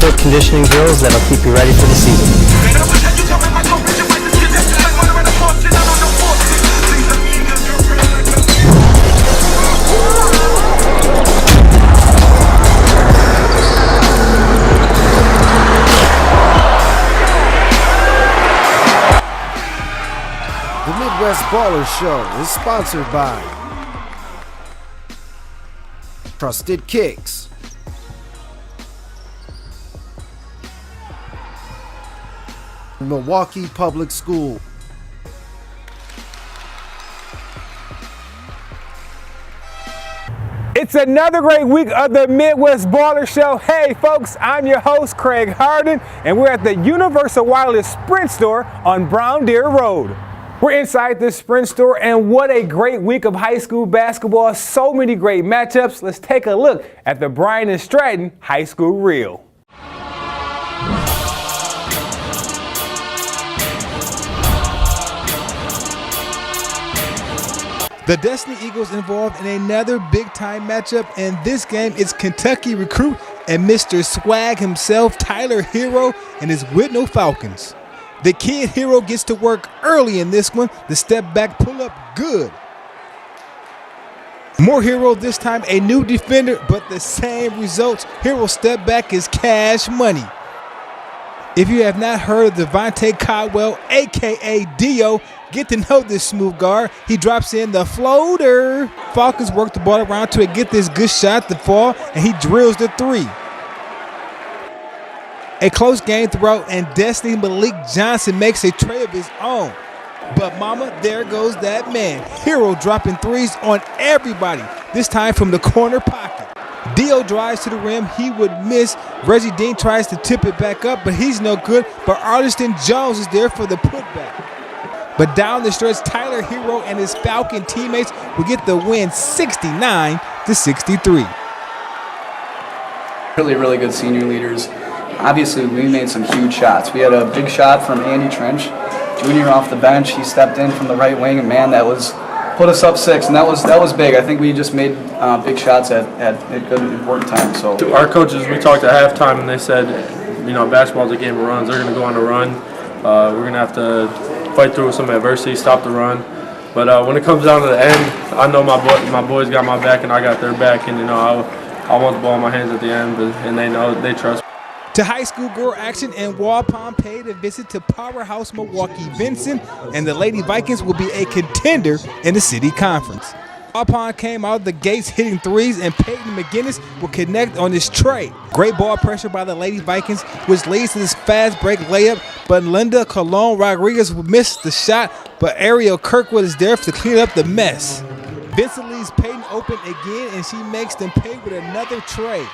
quick conditioning drills that'll keep you ready for the season. The Midwest Baller Show is sponsored by Trusted Kicks, Milwaukee Public School, It's another great week of the Midwest Baller Show. Hey folks, I'm your host Craig Harden, and we're at the Universal Wireless Sprint Store on Brown Deer Road. We're inside this Sprint store, and what a great week of high school basketball. So many great matchups. Let's take a look at the Bryan and Stratton High School Reel. The Destiny Eagles involved in another big-time matchup, and this game is Kentucky recruit and Mr. Swag himself, Tyler Herro, and his Whitnall Falcons. The kid Herro gets to work early in this one. The step back pull up good. More Herro this time, a new defender, but the same results. Herro step back is cash money. If you have not heard of Devontae Caldwell, aka Dio, get to know this smooth guard. He drops in the floater. Falcons work the ball around to get this good shot to fall, and he drills the three. A close game throughout, and Destiny Malik Johnson makes a tray of his own. But mama, there goes that man. Herro dropping threes on everybody, this time from the corner pocket. Dio drives to the rim, he would miss. Reggie Dean tries to tip it back up, but he's no good. But Arliston Jones is there for the putback. But down the stretch, Tyler Herro and his Falcon teammates will get the win 69-63. Really good senior leaders. Obviously, we made some huge shots. We had a big shot from Andy Trench, junior off the bench. He stepped in from the right wing, and man, that was put us up 6, and that was big. I think we just made big shots at good important times. So our coaches, we talked at halftime, and they said, you know, basketball's a game of runs. They're going to go on a run. We're going to have to fight through some adversity, stop the run. But when it comes down to the end, I know my boys got my back, and I got their back, and you know I want the ball in my hands at the end, and they know they trust me. To high school girl action, and Waupun paid a visit to powerhouse Milwaukee Vincent, and the Lady Vikings will be a contender in the city conference. Waupun came out the gates hitting threes, and Peyton McGinnis will connect on this tray. Great ball pressure by the Lady Vikings, which leads to this fast break layup, but Linda Colon Rodriguez will miss the shot, but Ariel Kirkwood is there to clean up the mess. Vincent leaves Peyton open again, and she makes them pay with another tray.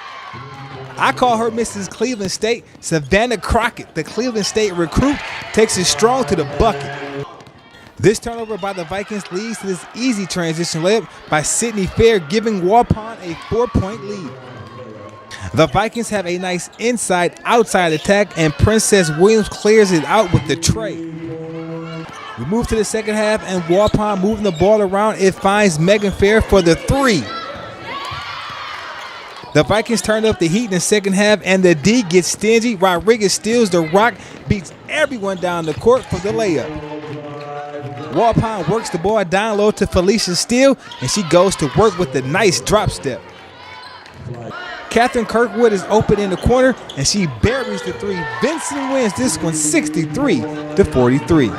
I call her Mrs. Cleveland State. Savannah Crockett, the Cleveland State recruit, takes it strong to the bucket. This turnover by the Vikings leads to this easy transition layup by Sydney Fair, giving Waupun a 4-point lead. The Vikings have a nice inside-outside attack, and Princess Williams clears it out with the tray. We move to the second half, and Waupun moving the ball around. It finds Megan Fair for the three. The Vikings turned up the heat in the second half, and the D gets stingy. Rodriguez steals the rock, beats everyone down the court for the layup. Waupun works the ball down low to Felicia Steele, and she goes to work with the nice drop step. Catherine Kirkwood is open in the corner, and she buries the three. Vincent wins this one 63-43.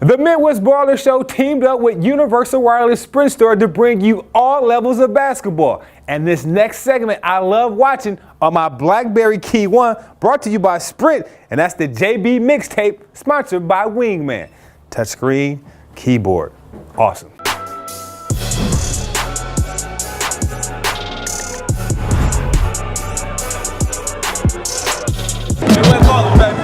The Midwest Baller Show teamed up with Universal Wireless Sprint Store to bring you all levels of basketball. And this next segment I love watching on my BlackBerry Key 1, brought to you by Sprint, and that's the JB Mixtape, sponsored by Wingman. Touchscreen, keyboard, awesome. Midwest Baller, baby.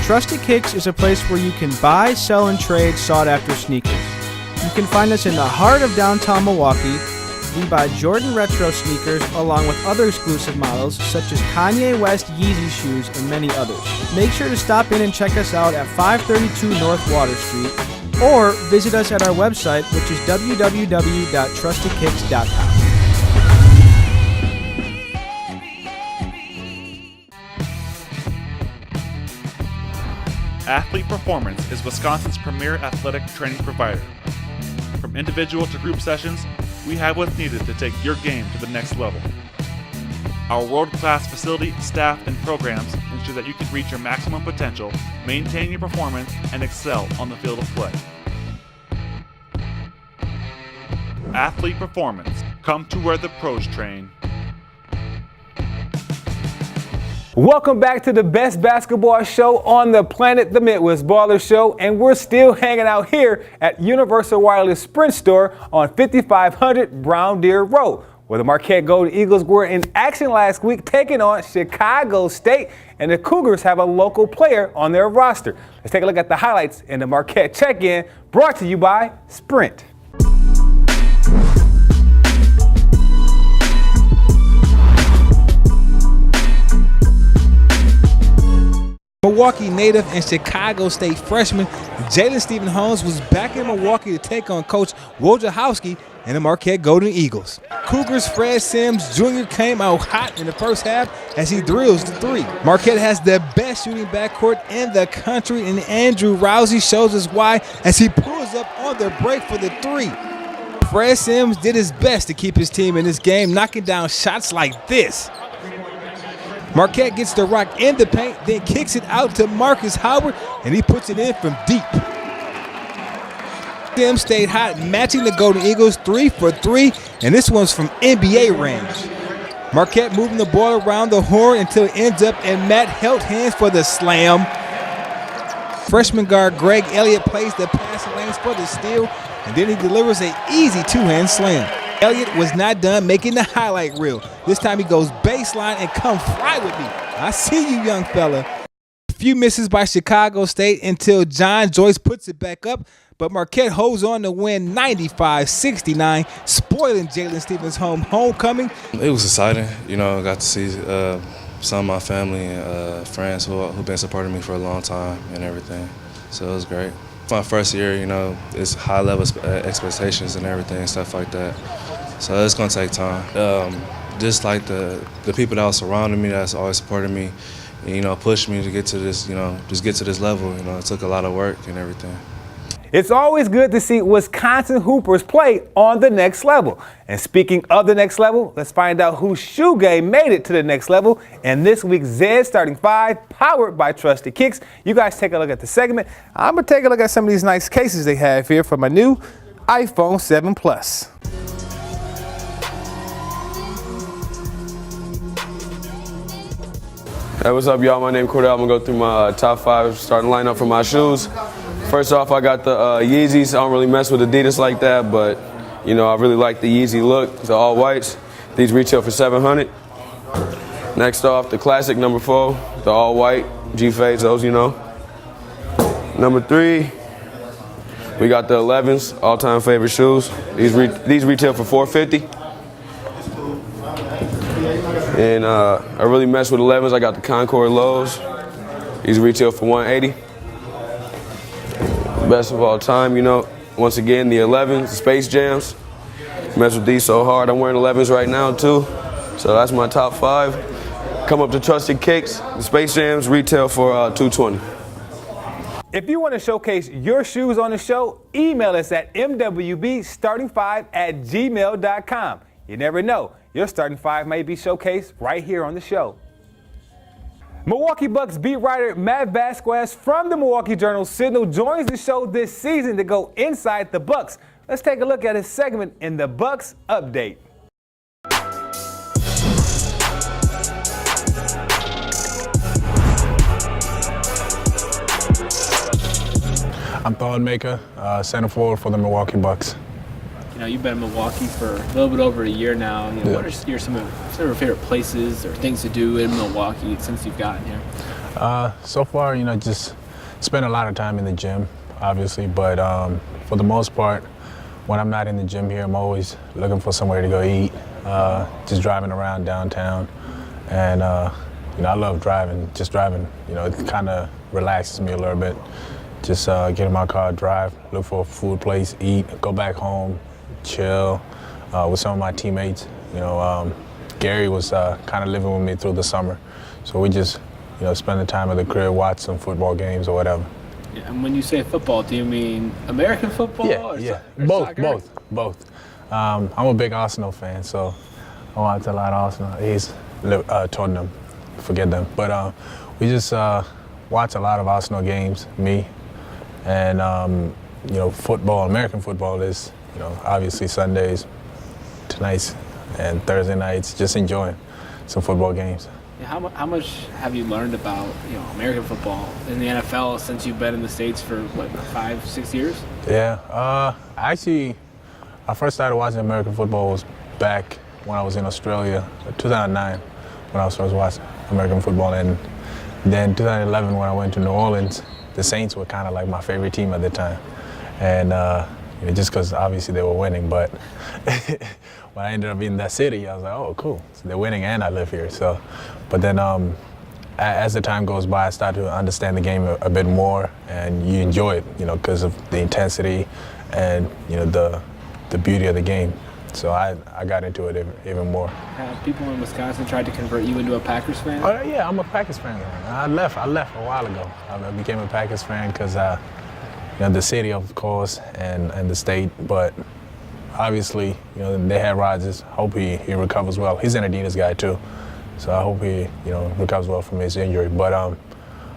Trusted Kicks is a place where you can buy, sell, and trade sought-after sneakers. You can find us in the heart of downtown Milwaukee. We buy Jordan Retro sneakers along with other exclusive models such as Kanye West Yeezy shoes and many others. Make sure to stop in and check us out at 532 North Water Street or visit us at our website, which is www.trustedkicks.com. Athlete Performance is Wisconsin's premier athletic training provider. From individual to group sessions, we have what's needed to take your game to the next level. Our world-class facility, staff, and programs ensure that you can reach your maximum potential, maintain your performance, and excel on the field of play. Athlete Performance. Come to where the pros train. Welcome back to the best basketball show on the planet, the Midwest Baller Show, and we're still hanging out here at Universal Wireless Sprint Store on 5500 Brown Deer Road, where the Marquette Golden Eagles were in action last week taking on Chicago State, and the Cougars have a local player on their roster. Let's take a look at the highlights in the Marquette check-in, brought to you by Sprint. Milwaukee native and Chicago State freshman Jalen Stephen-Holmes was back in Milwaukee to take on Coach Wojciechowski and the Marquette Golden Eagles. Cougars' Fred Sims Jr. came out hot in the first half as he drills the three. Marquette has the best shooting backcourt in the country, and Andrew Rousey shows us why as he pulls up on the break for the three. Fred Sims did his best to keep his team in this game, knocking down shots like this. Marquette gets the rock in the paint, then kicks it out to Marcus Howard, and he puts it in from deep. Sims stayed hot, matching the Golden Eagles 3 for 3, and this one's from NBA range. Marquette moving the ball around the horn until it ends up in Matt Helt hands for the slam. Freshman guard Greg Elliott plays the passing lanes for the steal, and then he delivers an easy two-hand slam. Elliott was not done making the highlight reel. This time he goes baseline and come fly with me. I see you, young fella. A few misses by Chicago State until John Joyce puts it back up, but Marquette holds on to win 95-69, spoiling Jalen Stephen-Holmes' homecoming. It was exciting. You know, I got to see some of my family and friends who've been supporting me for a long time and everything. So it was great. My first year, you know, it's high level expectations and everything, stuff like that. So it's gonna take time. Just like the people that were surrounding me, that's always supporting me, and, you know, pushed me to get to this, you know, just get to this level. You know, it took a lot of work and everything. It's always good to see Wisconsin Hoopers play on the next level. And speaking of the next level, let's find out whose shoe game made it to the next level in this week's Zed Starting 5, powered by Trusted Kicks. You guys take a look at the segment. I'm going to take a look at some of these nice cases they have here for my new iPhone 7 Plus. Hey, what's up, y'all? My name is Cordell. I'm going to go through my top 5 starting lineup for my shoes. First off, I got the Yeezys. I don't really mess with Adidas like that, but, you know, I really like the Yeezy look, the all whites. These retail for $700. Next off, the classic number 4, the all white G-Fades, those, you know. Number 3, we got the 11s, all-time favorite shoes. These retail for $450. And I really mess with 11s. I got the Concord lows. These retail for $180. Best of all time, you know. Once again, the 11s, the Space Jams. Mess with these so hard. I'm wearing 11s right now too. So that's my top 5. Come up to Trusted Kicks. The Space Jams retail for $220. If you want to showcase your shoes on the show, email us at mwbstarting5@gmail.com. You never know, your starting 5 may be showcased right here on the show. Milwaukee Bucks beat writer Matt Velazquez from the Milwaukee Journal-Sentinel joins the show this season to go inside the Bucks. Let's take a look at his segment in the Bucks Update. I'm Thon Maker, center forward for the Milwaukee Bucks. you've been in Milwaukee for a little bit over a year now. What are some of your favorite places or things to do in Milwaukee since you've gotten here? So far, just spend a lot of time in the gym, obviously, but for the most part, when I'm not in the gym here, I'm always looking for somewhere to go eat, just driving around downtown. And, I love driving. Just driving, it kind of relaxes me a little bit. Just get in my car, drive, look for a food place, eat, go back home, chill with some of my teammates. Gary was kind of living with me through the summer. So we just, spend the time at the crib, watch some football games or whatever. Yeah, and when you say football, do you mean American football? Yeah. Or soccer? Both. I'm a big Arsenal fan, so I watch a lot of Arsenal. He's Tottenham, forget them. But we just watch a lot of Arsenal games, me. And, football, American football is, obviously Sundays, tonight's, and Thursday nights, just enjoying some football games. Yeah, how much have you learned about, American football in the NFL since you've been in the States for, 5-6 years? Yeah, actually, I first started watching American football was back when I was in Australia, 2009, when I was first watching American football. And then 2011, when I went to New Orleans, the Saints were kind of like my favorite team at the time. And just because obviously they were winning, but when I ended up in that city, I was like, oh, cool. So they're winning and I live here. So, but then as the time goes by, I started to understand the game a bit more, and you enjoy it, because of the intensity and, the beauty of the game. So I got into it even more. Have people in Wisconsin tried to convert you into a Packers fan? Oh, yeah, I'm a Packers fan. I left a while ago. I became a Packers fan because the city, of course, and the state, but obviously, they had Rodgers. Hope he recovers well. He's an Adidas guy too, so I hope he, recovers well from his injury. But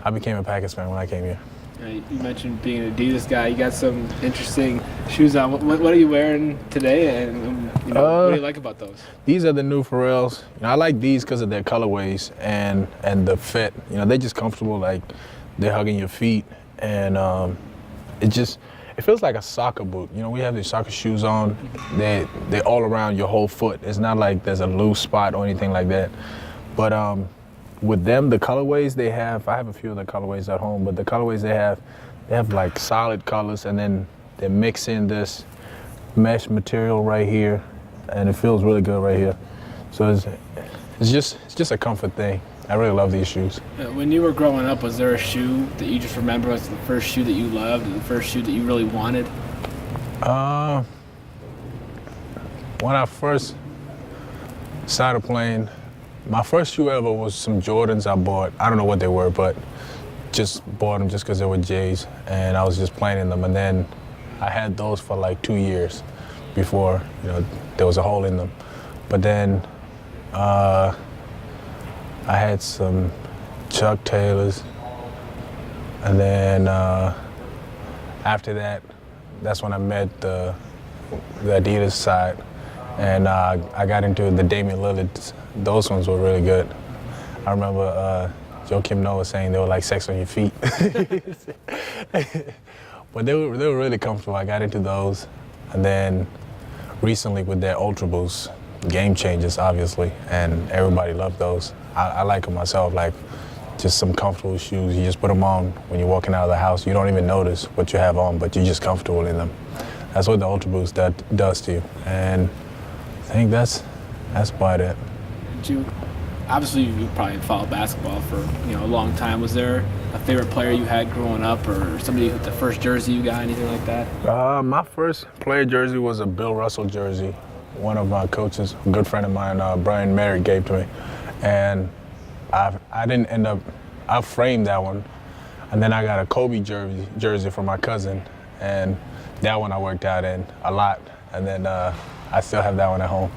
I became a Packers fan when I came here. You mentioned being an Adidas guy. You got some interesting shoes on. What are you wearing today, and what do you like about those? These are the new Pharrells. I like these because of their colorways and the fit. They're just comfortable, like they're hugging your feet, and it feels like a soccer boot. We have these soccer shoes on. They're all around your whole foot. It's not like there's a loose spot or anything like that. But with them, the colorways they have, I have a few of the colorways at home, but the colorways they have like solid colors, and then they mix in this mesh material right here, and it feels really good right here. So it's just a comfort thing. I really love these shoes. When you were growing up, was there a shoe that you just remember as the first shoe that you loved, and the first shoe that you really wanted? When I first started playing, my first shoe ever was some Jordans I bought. I don't know what they were, but just bought them just because they were J's, and I was just playing in them. And then I had those for like 2 years before there was a hole in them. But then I had some Chuck Taylors, and then after that, that's when I met the Adidas side, and I got into the Damian Lillards. Those ones were really good. I remember Joakim Noah saying they were like sex on your feet. But they were really comfortable. I got into those. And then recently with their Ultra Boost, game changers, obviously, and everybody loved those. I like them myself, like just some comfortable shoes. You just put them on when you're walking out of the house. You don't even notice what you have on, but you're just comfortable in them. That's what the Ultra Boost does to you. And I think that's about it. Obviously, you probably followed basketball for a long time. Was there a favorite player you had growing up, or somebody with the first jersey you got, anything like that? My first player jersey was a Bill Russell jersey. One of my coaches, a good friend of mine, Brian Merritt, gave to me, and I didn't end up. I framed that one, and then I got a Kobe jersey from my cousin, and that one I worked out in a lot, and then I still have that one at home.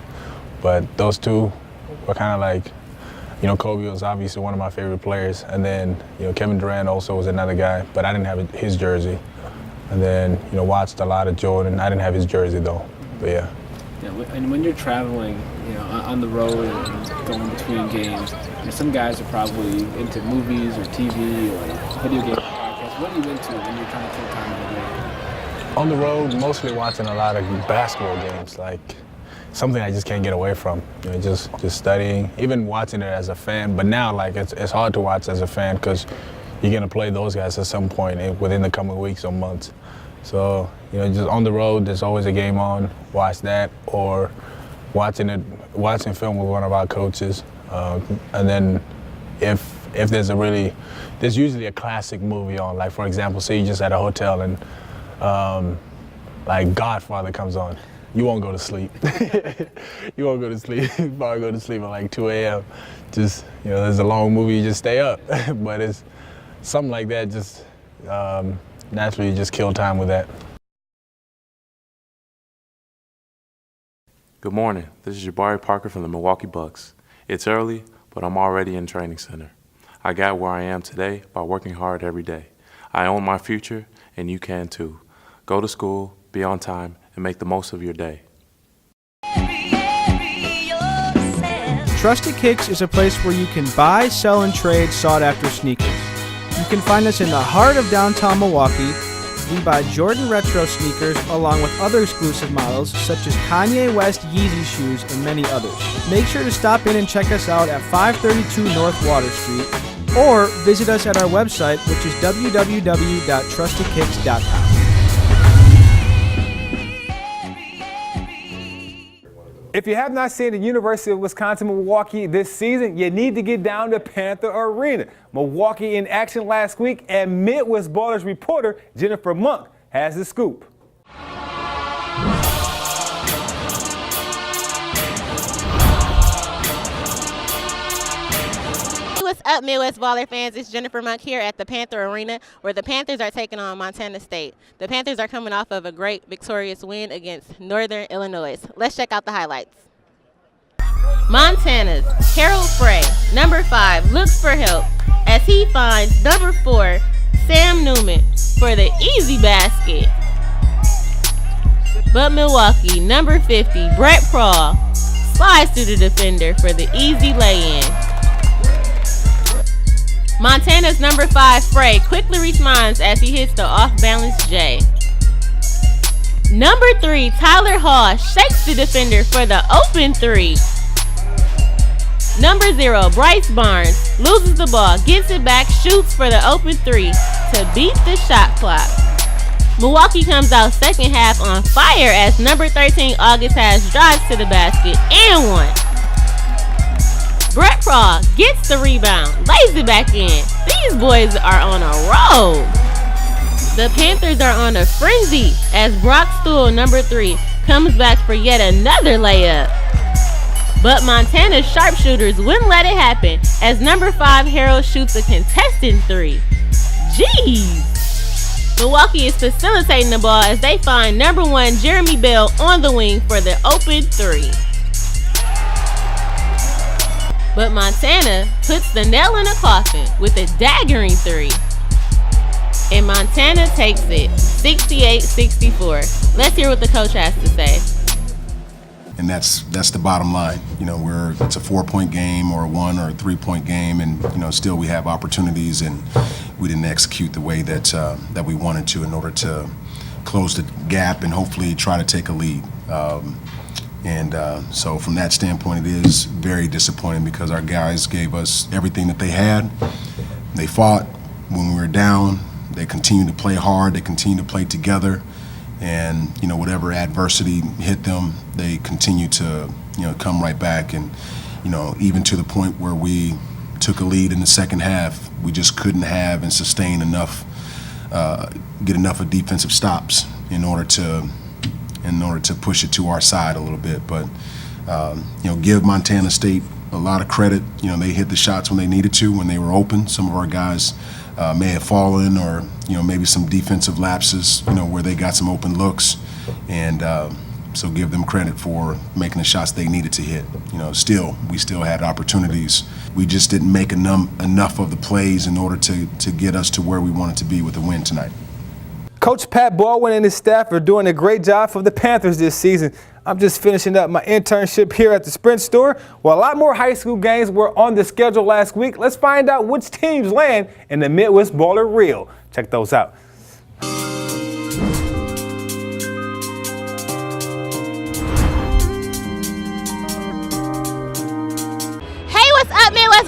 But those two were kind of like, Kobe was obviously one of my favorite players, and then Kevin Durant also was another guy, but I didn't have his jersey. And then watched a lot of Jordan. I didn't have his jersey though, but yeah. Yeah, and when you're traveling, on the road and going between games, some guys are probably into movies or TV or video game podcasts. What are you into when you're trying to kill time On the road, mostly watching a lot of basketball games, like something I just can't get away from. You know, just studying, even watching it as a fan. But now, like, it's hard to watch as a fan because you're gonna play those guys at some point within the coming weeks or months. So, you know, just on the road, there's always a game on. Watch that, or watching film with one of our coaches, and then if there's usually a classic movie on. Like, for example, say you're just at a hotel and like Godfather comes on. You won't go to sleep. You won't go to sleep. You probably go to sleep at like 2 a.m. Just, you know, there's a long movie, you just stay up. But it's something like that, just naturally you just kill time with that. Good morning. This is Jabari Parker from the Milwaukee Bucks. It's early, but I'm already in training center. I got where I am today by working hard every day. I own my future, and you can too. Go to school, be on time, and make the most of your day. Trusted Kicks is a place where you can buy, sell, and trade sought-after sneakers. You can find us in the heart of downtown Milwaukee. We buy Jordan Retro sneakers along with other exclusive models such as Kanye West Yeezy shoes and many others. Make sure to stop in and check us out at 532 North Water Street or visit us at our website, which is www.trustedkicks.com. If you have not seen the University of Wisconsin-Milwaukee this season, you need to get down to Panther Arena. Milwaukee in action last week, and Midwest Ballers reporter Jennifer Monk has the scoop. What's up, Midwest Baller fans? It's Jennifer Monk here at the Panther Arena, where the Panthers are taking on Montana State. The Panthers are coming off of a great victorious win against Northern Illinois. Let's check out the highlights. Montana's Harold Frey, number 5, looks for help as he finds number 4, Sam Newman, for the easy basket. But Milwaukee, number 50, Brett Prawl, slides through the defender for the easy lay-in. Montana's number 5, Frey, quickly responds as he hits the off-balance J. Number 3, Tyler Herro shakes the defender for the open 3. Number 0, Bryce Barnes, loses the ball, gets it back, shoots for the open 3 to beat the shot clock. Milwaukee comes out second half on fire as number 13, August Hash, drives to the basket and one. Brett Prawl gets the rebound, lays it back in. These boys are on a roll. The Panthers are on a frenzy as Brock Stool, number 3, comes back for yet another layup. But Montana's sharpshooters wouldn't let it happen as number 5, Harold, shoots a contested 3. Jeez. Milwaukee is facilitating the ball as they find number 1, Jeremy Bell, on the wing for the open 3. But Montana puts the nail in the coffin with a daggering 3. And Montana takes it 68-64. Let's hear what the coach has to say. And that's the bottom line. You know, it's a 4-point game or a 1 or a 3-point game, and you know, still we have opportunities, and we didn't execute the way that we wanted to in order to close the gap and hopefully try to take a lead. So from that standpoint, it is very disappointing because our guys gave us everything that they had. They fought when we were down. They continued to play hard. They continued to play together. And, you know, whatever adversity hit them, they continue to, you know, come right back. And, you know, even to the point where we took a lead in the second half, we just couldn't have and sustain enough, get enough of defensive stops in order to push it to our side a little bit. But, you know, give Montana State a lot of credit. You know, they hit the shots when they needed to, when they were open. Some of our guys may have fallen, or, you know, maybe some defensive lapses, you know, where they got some open looks. And so give them credit for making the shots they needed to hit. You know, we still had opportunities. We just didn't make enough of the plays in order to get us to where we wanted to be with the win tonight. Coach Pat Baldwin and his staff are doing a great job for the Panthers this season. I'm just finishing up my internship here at the Sprint store. Well, a lot more high school games were on the schedule last week. Let's find out which teams land in the Midwest Baller Reel. Check those out.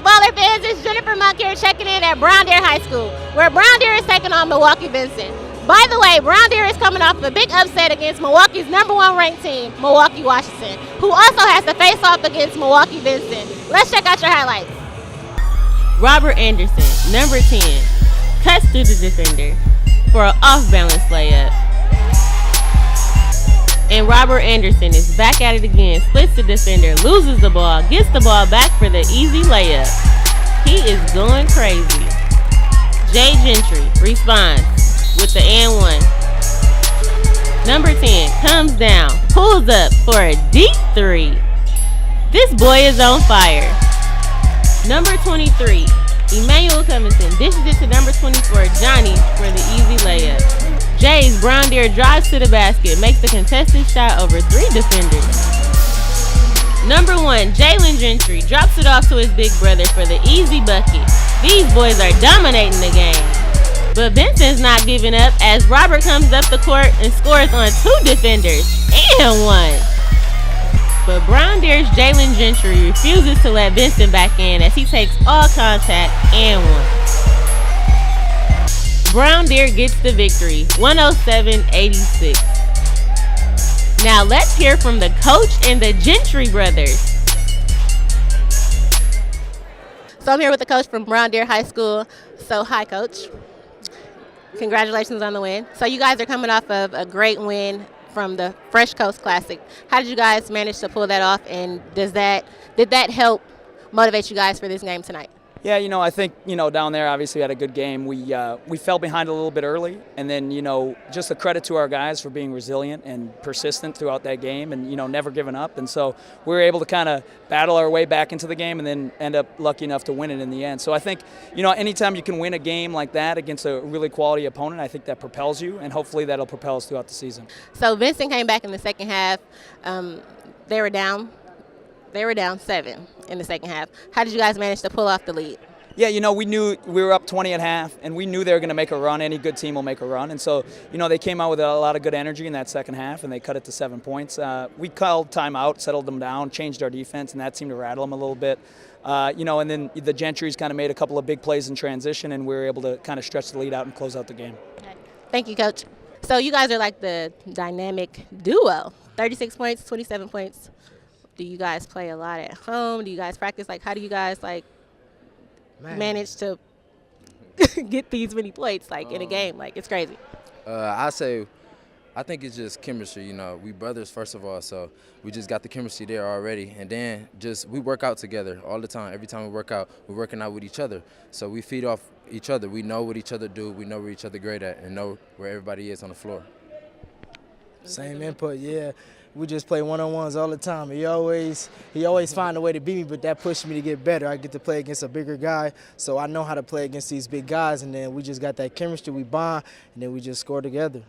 Baller fans, it's Jennifer Monk here checking in at Brown Deer High School, where Brown Deer is taking on Milwaukee Vincent. By the way, Brown Deer is coming off a big upset against Milwaukee's #1 ranked team, Milwaukee Washington, who also has to face off against Milwaukee Vincent. Let's check out your highlights. Robert Anderson, number 10, cuts through the defender for an off-balance layup. And Robert Anderson is back at it again, splits the defender, loses the ball, gets the ball back for the easy layup. He is going crazy. Jay Gentry responds with the and one. Number 10 comes down, pulls up for a deep three. This boy is on fire. Number 23, Emmanuel Covington dishes it to number 24, Johnny, for the easy layup. Jay's Brown Deer drives to the basket, makes the contested shot over 3 defenders. Number 1, Jalen Gentry drops it off to his big brother for the easy bucket. These boys are dominating the game. But Vincent's not giving up as Robert comes up the court and scores on 2 defenders and 1. But Brown Deer's Jalen Gentry refuses to let Vincent back in as he takes all contact and 1. Brown Deer gets the victory, 107-86. Now let's hear from the coach and the Gentry brothers. So I'm here with the coach from Brown Deer High School. So hi, Coach. Congratulations on the win. So you guys are coming off of a great win from the Fresh Coast Classic. How did you guys manage to pull that off, and did that help motivate you guys for this game tonight? Yeah, I think, down there, obviously we had a good game. We fell behind a little bit early, and then, just a credit to our guys for being resilient and persistent throughout that game and, never giving up. And so we were able to kind of battle our way back into the game and then end up lucky enough to win it in the end. So I think, anytime you can win a game like that against a really quality opponent, I think that propels you, and hopefully that'll propel us throughout the season. So Vincent came back in the second half. They were down 7 in the second half. How did you guys manage to pull off the lead? Yeah, we knew we were up 20 at half, and we knew they were going to make a run. Any good team will make a run. And so, they came out with a lot of good energy in that second half, and they cut it to 7 points. We called timeout, settled them down, changed our defense, and that seemed to rattle them a little bit. And then the Gentry's kind of made a couple of big plays in transition, and we were able to kind of stretch the lead out and close out the game. Thank you, Coach. So you guys are like the dynamic duo, 36 points, 27 points. Do you guys play a lot at home? Do you guys practice? How do you guys manage to get these many points in a game? It's crazy. I think it's just chemistry. We brothers first of all, so we just got the chemistry there already, and then we work out together all the time. Every time we work out, we're working out with each other, so we feed off each other. We know what each other do. We know where each other great at, and know where everybody is on the floor. Same input, yeah. We just play one-on-ones all the time. He always find a way to beat me, but that pushed me to get better. I get to play against a bigger guy, so I know how to play against these big guys, and then we just got that chemistry. We bond, and then we just score together.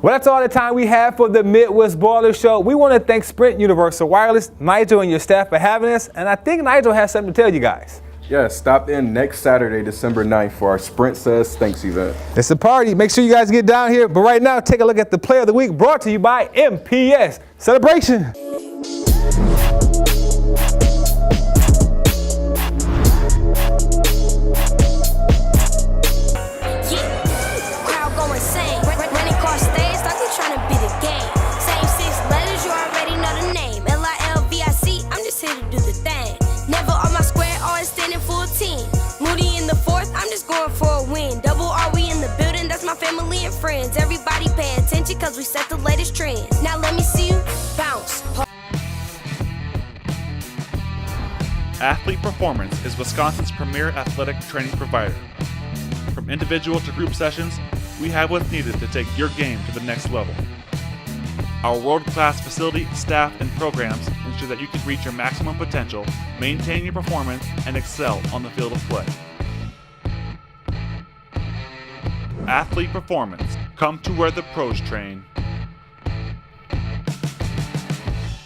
Well, that's all the time we have for the Midwest Baller Show. We want to thank Sprint Universal Wireless, Nigel and your staff for having us, and I think Nigel has something to tell you guys. Yeah, stop in next Saturday, December 9th for our Sprint Says Thanks event. It's a party. Make sure you guys get down here. But right now, take a look at the Play of the Week brought to you by MPS. Celebration. Family and friends, everybody pay attention cause we set the latest trends. Now let me see you bounce. Athlete Performance is Wisconsin's premier athletic training provider. From individual to group sessions, we have what's needed to take your game to the next level. Our world-class facility, staff, and programs ensure that you can reach your maximum potential, maintain your performance, and excel on the field of play. Athlete Performance. Come to where the pros train.